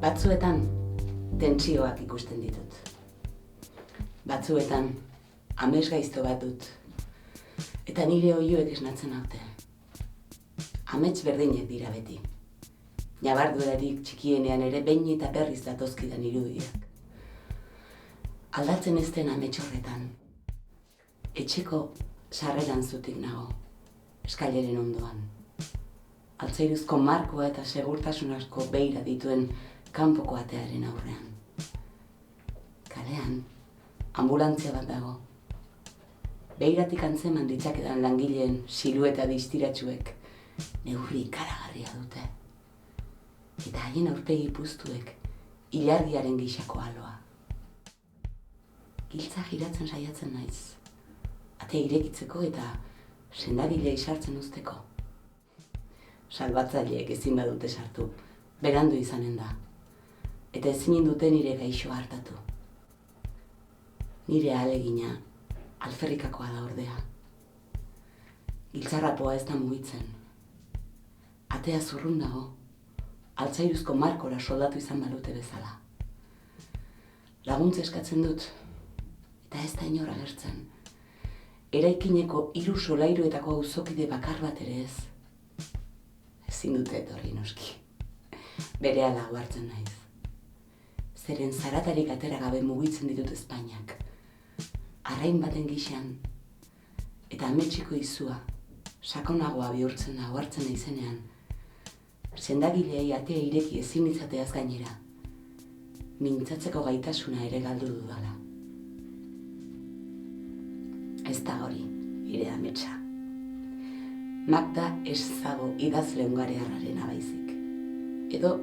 Batzuetan tentsioak ikusten ditut. Batzuetan amesgaizto bat dut. Eta nire oihuek esnatzen haute. Amets berdinek dira beti. Ñabardurarik txikienean ere behin eta berriz datozkidan irudiak. Aldatzen ez den amets horretan. Etxeko sarreran zutik nago, eskaileren ondoan. Altzairuzko markoa eta segurtasun asko beira dituen kanpoko atearen aurrean. Kalean, ambulantzia bat dago. Beiratik antzeman ditzakedan langileen silueta distiratsuek neurri ikaragarria dute. Eta haien aurpegi puztuek ilargiaren gisako aloa. Giltza giratzen saiatzen naiz. Atea irekitzeko eta sendagilea isartzen uzteko. Salbatzaileek ezin badute sartu, berandu izanen da. Eta ezin dute nire gaixo hartatu. Nire ahalegina alferrikakoa da ordea. Giltzarrapoa ez da mugitzen. Atea zurrun dago, altzairuzko markora soldatu izan balute bezala. Laguntza eskatzen dut, eta ez da inor agertzen. Eraikineko 3 solairuetako auzokide bakar bat ere ez. Ezin dute etorri noski. Berehala hartzen naiz. Zeren zaratarik atera gabe mugitzen ditut ezpainak. Arrain baten gixan, eta ametsiko izua, sakonagoa bihurtzen da hartzen naizenean, sendagilei atea ireki ezin izateaz gainera, mintzatzeko gaitasuna ere galdu dudala. Ez da hori, nire ametsa. Magda Ezago idazle hungariarrarena baizik. Edo,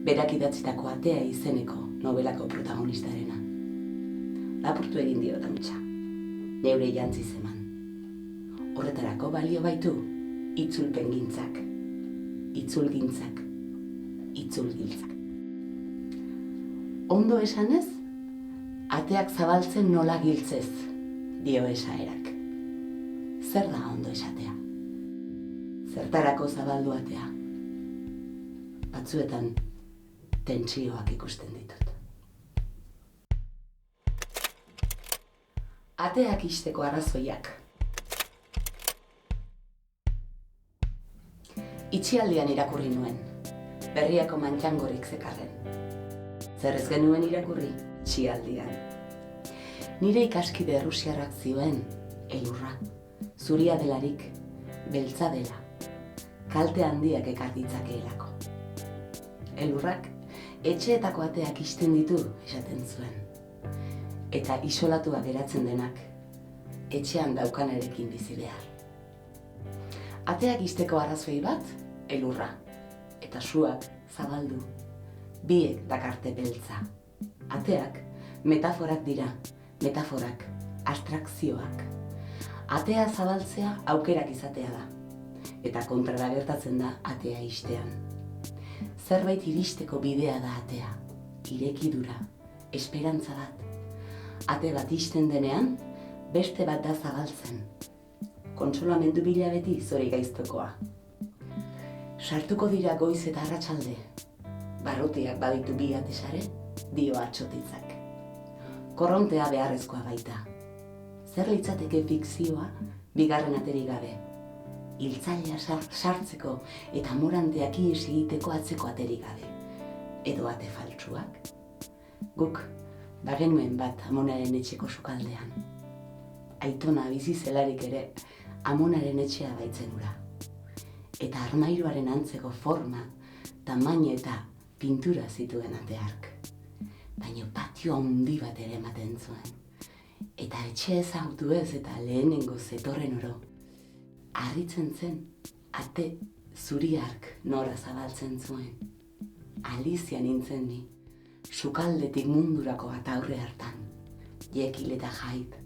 berak idatzitako Atea izeneko nobelako protagonistarena. Lapurtu egin diot ametsa. Neure jantzi zeman. Horretarako balio baitu itzulpengintzak. Itzulgintzak. Itzulgiltzak. Ondo esanez, ateak zabaltzen nola giltzez, dio esaerak. Zer da ondo esatea? Zertarako zabaldu atea? Batzuetan tentsioak ikusten ditut. Ateak ixteko arrazoiak. Itxialdian irakurri nuen, berriako mantxangorik zekarren. Zer ez genuen irakurri, itxialdian. Nire ikaskide errusiarrak zioen, elurra, zuria delarik, beltza dela, kalte handiak ekar ditzakeelako. Elurrak, etxeetako ateak ixten ditu, esaten zuen. Eta isolatua geratzen denak, etxean daukanarekin bizi behar. Ateak ixteko arrazoi bat, elurra, eta suak zabaldu, biek dakarte beltza. Ateak metaforak dira, metaforak, abstrakzioak. Atea zabaltzea aukerak izatea da, eta kontrara gertatzen da atea ixtean. Zerbait iristeko bidea da atea, irekidura, esperantza bat. Ate bat ixten denean, beste bat da zabaltzen. Kontsolamendu bila beti zori gaiztokoa. Sartuko dira goiz eta arratsalde. Barrutiak baditu bi atesare, dio atsotitzak. Korrontea beharrezkoa baita. Zer litzateke fikzioa, bigarren aterik gabe. Hiltzailea sartzeko eta moranteak ihes egiteko atzeko aterik gabe. Edo ate faltsuak. Guk, bagenuen bat amonaren etxeko sukaldean. Aitona bizi zelarik ere, amonaren etxea baitzen ura. Eta armairuaren antzeko forma, tamaina eta pintura zituen ateark. Baina patio handi bat ere ematen zuen. Eta etxe ezagutu ez eta lehenengo zetorren oro. Harritzen zen, ate zuriark nora zabaltzen zuen. Alizia nintzen ni, sukaldetik mundurako bat aurre hartan. Jekil eta jait.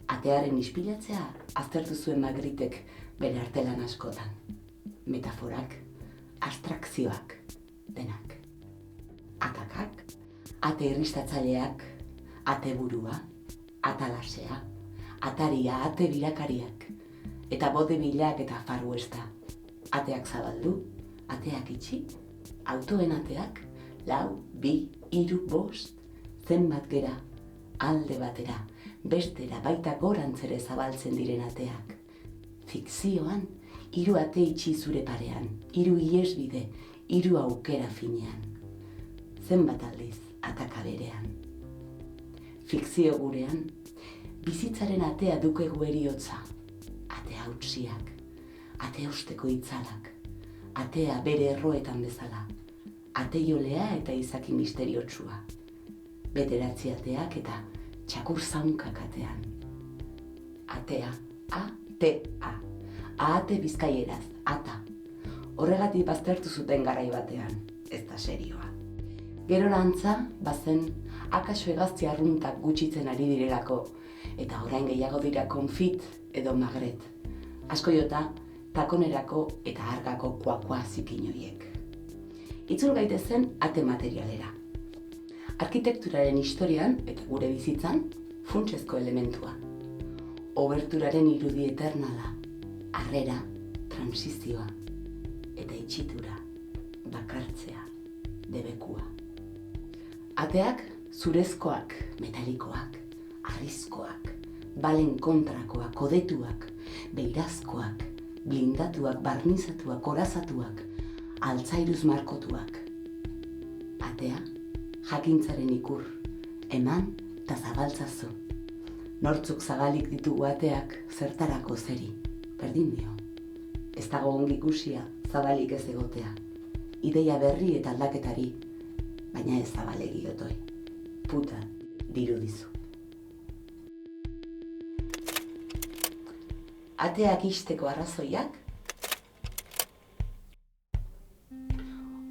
Atearen ispilatzea aztertu zuen Magritek bere artelan askotan. Metaforak, abstrakzioak, denak. Atakak, ate irristatzaileak, ate burua, atalasea, ataria, ate birakariak, eta bode bilak eta farruesta. Ateak zabaldu, ateak itxi, autoen ateak, 4, 3, 5, zenbat gera, alde batera, bestera baita gorantzere zabaltzen diren ateak. Fikzioan, 3 ate itxi zure parean, 3 ihesbide, 3 aukera finean. Zenbat aldiz ataka berean. Fikzio gurean, bizitzaren atea dukegu eriotza, ate hautsiak, ate usteko itzalak, atea bere erroetan bezala, ate jolea eta izaki misteriotsua, bederatzi ateak eta txakur zaunkak atean. Atea, A-T-A, ahate bizkaieraz, ata. Horregatik baztertu zuten garai batean, ez da serioa. Gerorantza, bazen, akaso hegazti arruntak gutxitzen ari direlako, eta orain gehiago dira konfit edo magret. Asko jota, takonerako eta argako kuakua zikin horiek. Itzul gaitezen ate materialera. Arkitekturaren historian eta gure bizitzan, funtsezko elementua. Oberturaren irudi eternala, harrera, transizioa, eta itxitura, bakartzea, debekua. Ateak, zurezkoak, metalikoak, harrizkoak, balen kontrakoak, kodetuak, beirazkoak, blindatuak, barnizatuak, orazatuak, altzairuz markotuak. Atea, jakintzaren ikur, eman eta zabaltzazu. Nortzuk zabalik ditugu ateak zertarako zeri, berdin dio. Ez dago ongi ikusia zabalik ez egotea, ideia berri eta aldaketari, baina ez zabalegi otoi, puta dirudizu. Ateak ixteko arrazoiak?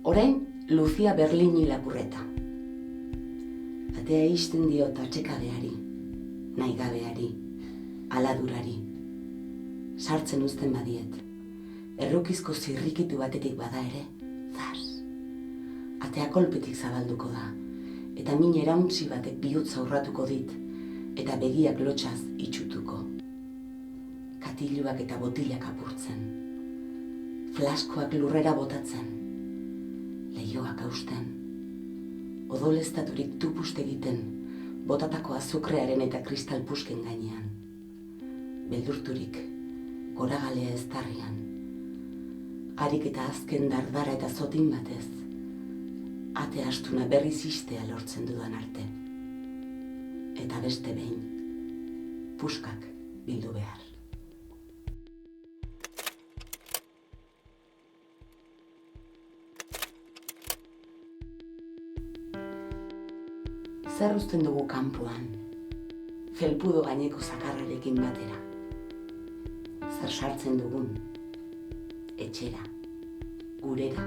Orain, Lucia Berlini lapurreta. Atea ixten diot atsekabeari, nahigabeari, aladurari. Sartzen uzten badiet, errukizko zirrikitu batetik bada ere, zas. Atea kolpetik zabalduko da, eta min erauntzi batek bihotza urratuko dit, eta begiak lotxaz itxutuko. Katiluak eta botilak apurtzen, flaskoak lurrera botatzen, lehioak hausten, odoleztaturik tupust egiten, botatako azukrearen eta kristal pusken gainean. Beldurturik, goragalea eztarrian, harik eta azken dardara eta zotin batez, ate astuna berriz istea lortzen dudan arte. Eta beste behin, puskak bildu behar. Zer uzten dugu kanpoan, felpudo gaineko zakarrarekin batera. Zer sartzen dugun, etxera, gurera.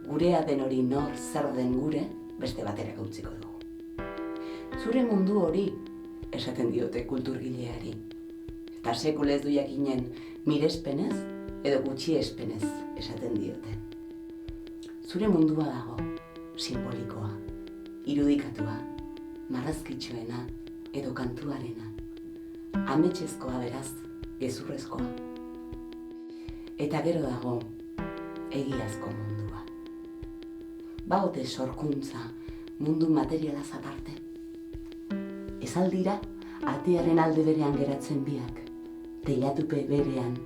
Gurea den hori nor zer den gure, beste batera gautziko dugu. Zure mundu hori, esaten diote kulturgileari. Eta sekule ez du jakinen mirespenez edo gutxiespenez esaten diote. Zure mundua dago, simbolikoa. Irudikatua, marrazkitxoena edo kantuarena, ametsezkoa beraz, gezurrezkoa. Eta gero dago, egiazko mundua. Baote sorkuntza, mundu materialaz aparte. Ez aldira, atearen alde berean geratzen biak, teilatupe berean,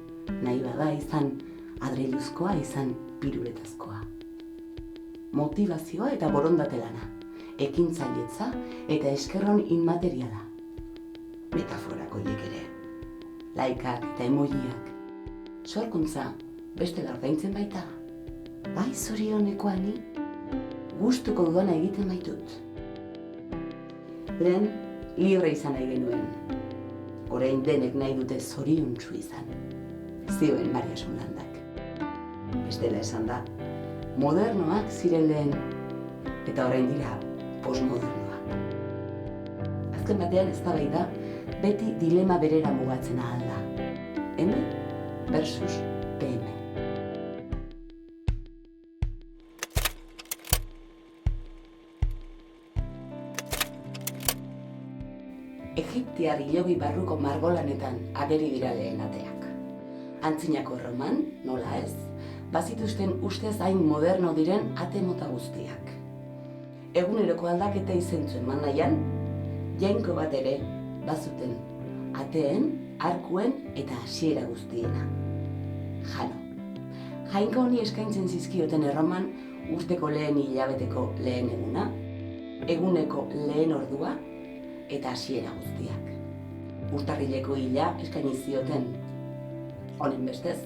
nahi bada izan, adreiluzkoa izan piruletazkoa. Motivazioa eta borondate lana. Ekintzailetza eta eskerron inmateriala. Metaforako hiek ere. Laikak eta emojiak. Sorkuntza beste ordaintzen baita. Bai zorionekoa ni, gustuko dudana egiten baitut. Lehen, libre izan nahi genuen. Orain denek nahi dute zoriontsu izan. Zioen Maria Solandak. Bestela esan da, modernoak ziren lehen, eta orain dira postmodernoak. Azken batean eztabaida beti dilema berera mugatzen ahal da. M versus PM. Egiptiar hilobi barruko margolanetan ageri dira lehen ateak. Antzinako Erroman, nola ez, bazituzten ustez hain moderno diren ate mota guztiak. Eguneroko aldaketa izentzuen nahian, jainko bat ere bazuten, ateen, arkuen eta hasiera guztiena. Jano. Jainko honi eskaintzen zizkioten erroman urteko lehen hilabeteko lehen eguna, eguneko lehen ordua eta hasiera guztiak. Urtarrileko hila eskaini zioten. Honen bestez,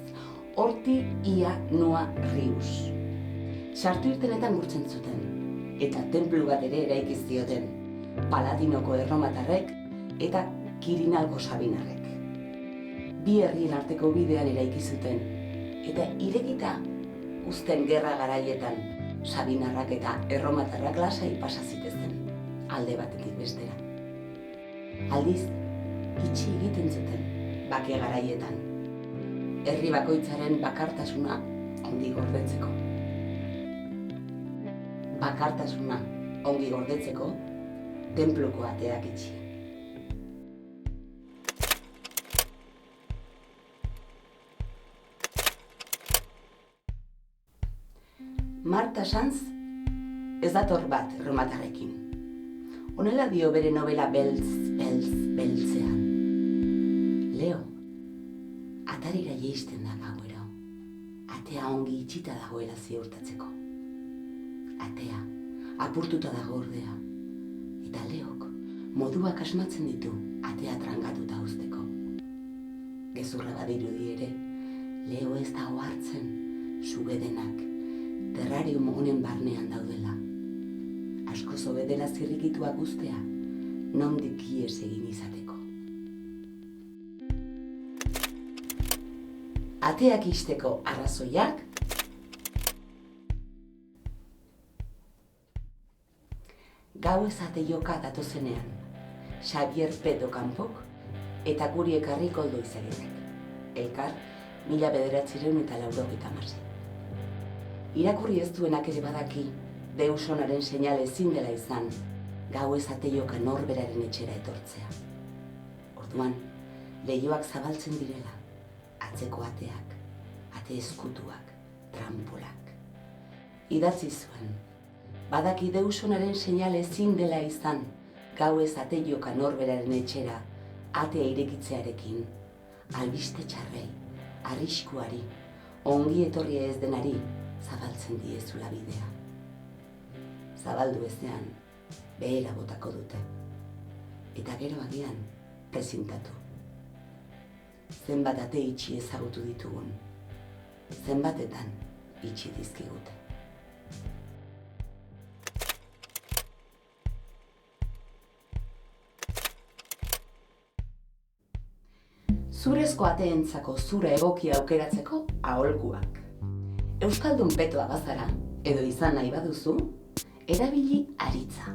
horti ia noa rius. Sartu irtenetan gurtzen zuten, eta tenplu bat ere eraiki zioten, Palatinoko erromatarrek eta Kirinalgo sabinarrek. Bi herrien arteko bidean eraiki zuten, eta irekita uzten gerra garaietan sabinarrak eta erromatarrak lasai pasa zitezen, alde batetik bestera. Aldiz, itxi egiten zuten, bake garaietan, herri bakoitzaren bakartasuna ongi gordetzeko. Bakartasuna ongi gordetzeko, tenpluko ateak itxi. Marta Sanz ez dator bat erromatarrekin. Honela dio bere novela beltzean. Leo, atarira jeisten da gauero, atea ongi itxita dagoela ziurtatzeko. Atea, apurtuta dago ordea, eta Leok moduak asmatzen ditu atea trangatuta uzteko. Gezurra badirudi ere, Leo ez dago hartzen, sugedenak, terrarium honen barnean daudela. Asko zobedela zirrikituak ustea, nondik ihes egin izateko. Ateak ixteko arrazoiak gauez ate joka datozenean, Xavier Peto Kanpok eta guri ekarri Koldo Izaguirrek. Elkar, 1986. Irakurri ez duenak ere badaki, Deusonaren seinale ezin dela izan, gauez ate joka norberaren etxera etortzea. Orduan, leihoak zabaltzen direla, atzeko ateak, ate eskutuak, trampolak. Idatzi zuen, badaki Deusonaren seinale ezin dela izan, gauez ate joka norberaren etxera, atea irekitzearekin, albiste txarrei, arriskuari, ongi etorria ez denari, zabaltzen diezula bidea. Zabaldu ezean, behera botako dute. Eta gero agian, prezintatu. Zenbat ate itxi ezagutu ditugun, zenbatetan itxi dizkigute. Zurezko ateentzako zura egokia aukeratzeko aholkuak. Euskaldun petoa bazara, edo izan nahi baduzu, erabili aritza.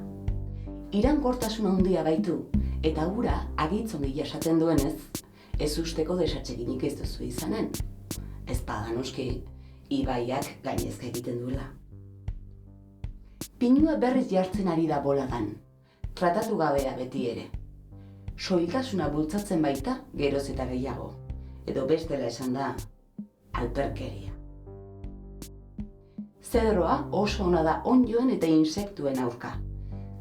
Iraunkortasuna handia baitu, eta hura agitzongi jasaten duenez, ez usteko desatseginik ez duzu izanen. Ez bada noski, ibaiak gainezka egiten duela. Pinua berriz jartzen ari da boladan, tratatu gabea beti ere. Soiltasuna bultzatzen baita geroz eta gehiago, edo bestela esan da, alperkeria. Zedroa oso ona da ondjoen eta insektuen aurka,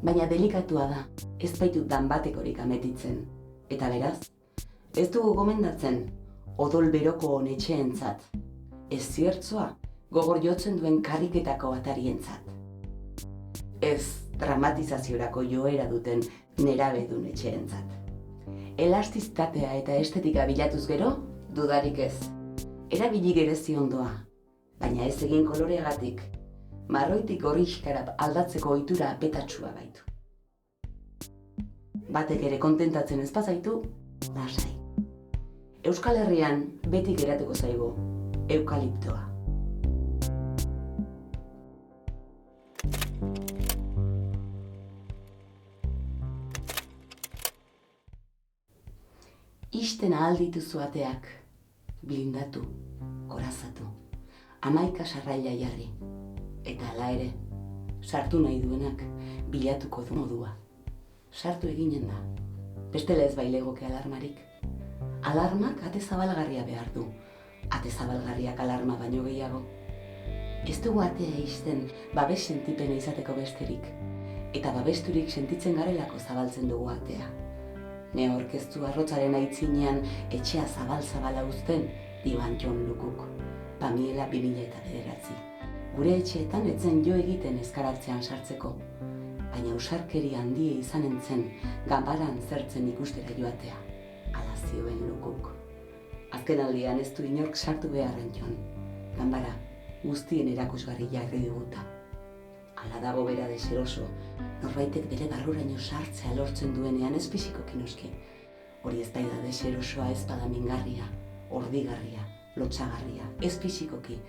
baina delikatua da, ez baitu danbatekorik ametitzen. Eta beraz, ez dugu gomendatzen, odol beroko honetxeentzat, ez ziertzoa gogor jotzen duen karriketako atarientzat. Ez dramatizaziorako joera duten nerabedun etxeentzat. Elastizitatea eta estetika bilatuz gero, dudarik ez. Erabili gerezi ondoa, baina ez egin koloreagatik, marroitik gorrixkara aldatzeko ohitura apetatsua baitu. Batek ere kontentatzen ez bazaitu, lasai. Euskal Herrian beti geratuko zaigu, eukaliptoa. Ixten ahal dituzu ateak, blindatu, korazatu, 11 sarraila jarri, eta hala ere, sartu nahi duenak bilatuko du modua. Sartu eginen da, bestela ez bailegoke alarmarik. Alarmak ate zabalgarria behar du, ate zabalgarriak alarma baino gehiago. Ez dugu atea ixten babes sentipena izateko besterik, eta babesturik sentitzen garelako zabaltzen dugu atea. Ne orkestu arrotzaren aitzinean etxea zabal-zabala uzten diban Jon Lukuk, Pamiela 2009. Gure etxeetan etzen jo egiten eskaratzean sartzeko, baina ausarkeri handie izanen zen ganbaran zertzen ikustera joatea, ala zioen Lukuk. Azkenaldian ez du inork sartu beharren Jon, ganbara guztien erakusgarri jarri diguta. Hala dago bera deseroso, norbaitek bere barruraino sartzea lortzen duenean ez fisikoki noski. Hori ez da deserosoa ez bada mingarria, ordigarria, lotsagarria, ez fisikoki,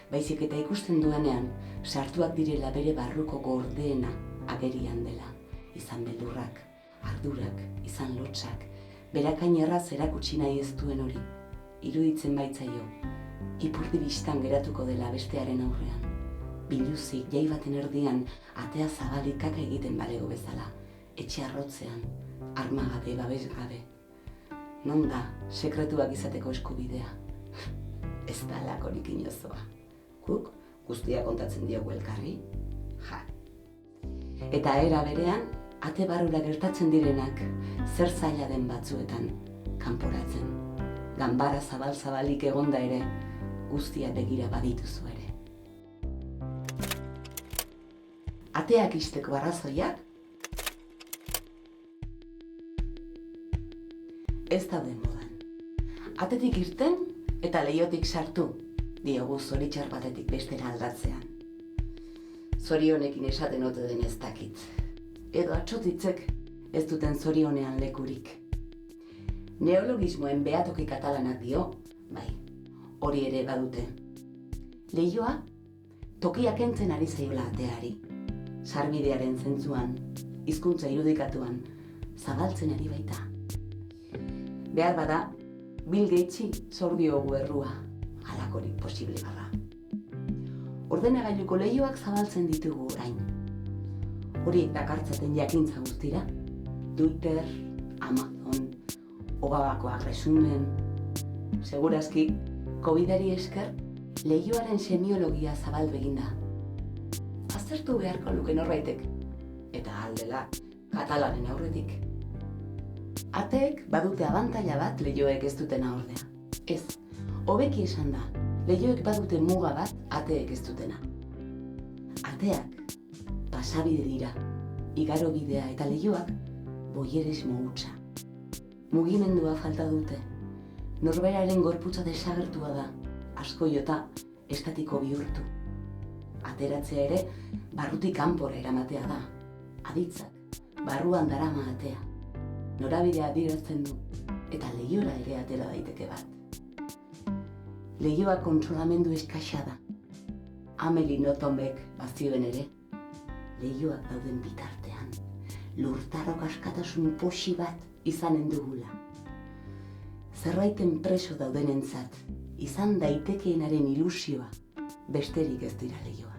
baizik eta ikusten duenean sartuak direla bere barruko gordeena agerian dela. Izan beldurrak, ardurak, izan lotsak, berakain erraz erakutsi nahi ez duen hori. Iruditzen baitzaio, ipurdi bistan geratuko dela bestearen aurrean. Biluzik jai baten erdian atea zabalik kaka egiten balego bezala, etxe arrotzean, armagabe, babesgabe. Non da sekretuak izateko eskubidea? Ez da lakorik inozoa. Guk guztia kontatzen diogu elkarri? Ja. Eta era berean, ate barrura gertatzen direnak zer zaila den batzuetan kanporatzen. Ganbara zabal-zabalik egonda ere, guztia begira badituzu ere. Ateak ixteko arrazoiak ez daude modan. Atetik irten eta leihotik sartu, diogu zoritxar batetik bestera aldatzean. Zorionekin esaten ote den ez dakit. Edo atsotitzek ez duten zorionean lekurik. Neologismoen behatoki katalanak dio, bai, hori ere badute. Leihoa, tokiak entzen ari zaiola ateari. Sarbidearen zentzuan, hizkuntza irudikatuan, zabaltzen ari baita. Behar bada, Bill Gatesi zor diogu errua, halakorik posible bada. Ordenagailuko leihoak zabaltzen ditugu orain. Horiek dakartzaten jakintza guztira, Twitter, Amazon, Ogabakoak resumen. Segurazki, COVID-ari esker, leihoaren semiologia zabal beginda. Aztertu beharko luke norbaitek, eta aldela katalanen aurretik. Ateek badute abantaila bat leihoek ez dutena ordea. Ez, hobeki esan da, leihoek badute muga bat ateek ez dutena. Ateak pasabide dira, igarobidea eta leihoak boierismo hutsa. Mugimendua falta dute, norberaren gorputza desagertua da, asko jota estatiko bihurtu. Ateratzea ere, barrutik kanpora eramatea da. Aditzak, barruan darama atea. Norabidea adierazten du, eta leiora ere atera daiteke bat. Leihoa kontsolamendu eskaxa da. Amelie Nothomb-ek bazioen ere, leihoak dauden bitartean, lurtarrok askatasun posi bat izanen dugula. Zerbaiten preso daudenentzat, izan daitekeenaren ilusioa, besterik ez dira leihoa.